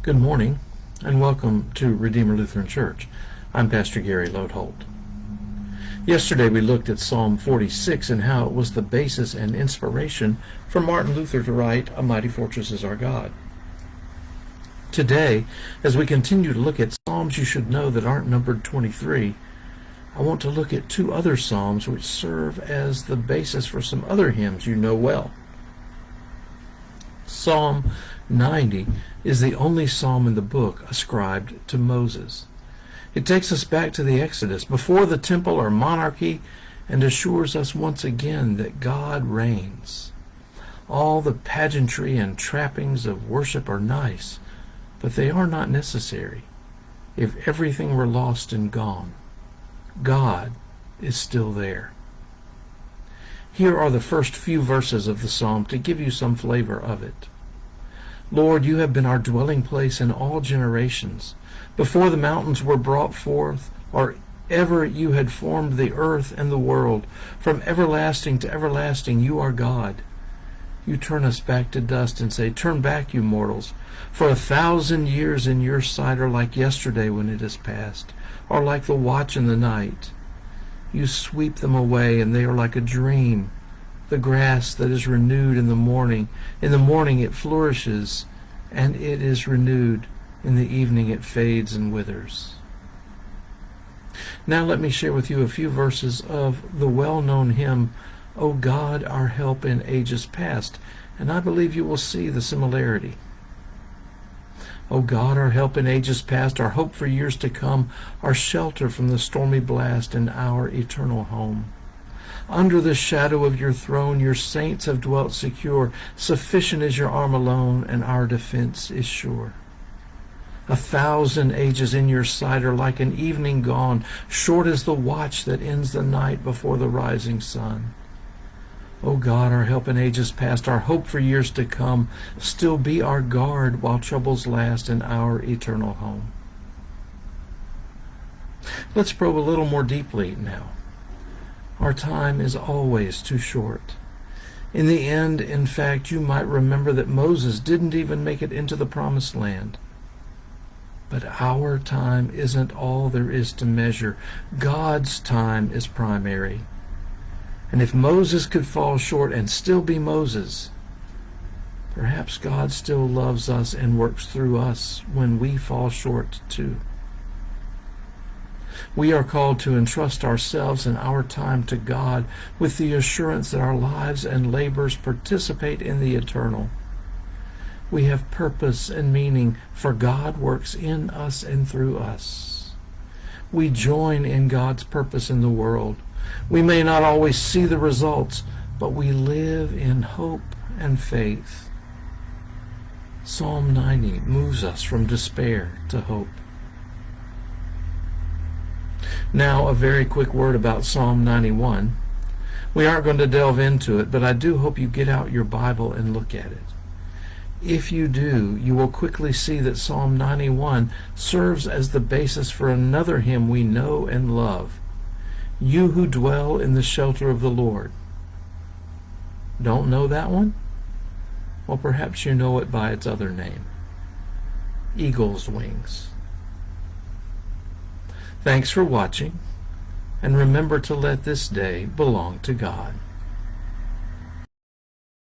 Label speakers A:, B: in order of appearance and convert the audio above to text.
A: Good morning, and welcome to Redeemer Lutheran Church. I'm Pastor Gary Lodeholt. Yesterday we looked at Psalm 46 and how it was the basis and inspiration for Martin Luther to write, "A Mighty Fortress is Our God." Today, as we continue to look at Psalms you should know that aren't numbered 23, I want to look at two other Psalms which serve as the basis for some other hymns you know well. Psalm 90 is the only psalm in the book ascribed to Moses. It takes us back to the Exodus, before the temple or monarchy, and assures us once again that God reigns. All the pageantry and trappings of worship are nice, but they are not necessary. If everything were lost and gone, God is still there. Here are the first few verses of the psalm to give you some flavor of it. Lord, you have been our dwelling place in all generations. Before the mountains were brought forth, or ever you had formed the earth and the world, from everlasting to everlasting you are God. You turn us back to dust and say, "Turn back, you mortals, for 1,000 years in your sight are like yesterday when it is past, or like the watch in the night. You sweep them away, and they are like a dream. The grass that is renewed in the morning it flourishes, and it is renewed. In the evening it fades and withers." Now let me share with you a few verses of the well-known hymn, "O God, our help in ages past," and I believe you will see the similarity. O God, our help in ages past, our hope for years to come, our shelter from the stormy blast, and our eternal home. Under the shadow of your throne your saints have dwelt secure. Sufficient is your arm alone, and our defense is sure. 1,000 ages in your sight are like an evening gone, short as the watch that ends the night before the rising sun. O God, our help in ages past, our hope for years to come, still be our guard while troubles last, in our eternal home. Let's probe a little more deeply now. Our time is always too short. In the end, in fact, you might remember that Moses didn't even make it into the promised land. But our time isn't all there is to measure. God's time is primary. And if Moses could fall short and still be Moses, perhaps God still loves us and works through us when we fall short too. We are called to entrust ourselves and our time to God with the assurance that our lives and labors participate in the eternal. We have purpose and meaning, for God works in us and through us. We join in God's purpose in the world. We may not always see the results, but we live in hope and faith. Psalm 90 moves us from despair to hope. Now, a very quick word about Psalm 91. We aren't going to delve into it, but I do hope you get out your Bible and look at it. If you do, you will quickly see that Psalm 91 serves as the basis for another hymn we know and love, "You who dwell in the shelter of the Lord." Don't know that one? Well, perhaps you know it by its other name, Eagle's Wings. Thanks for watching, and remember to let this day belong to God.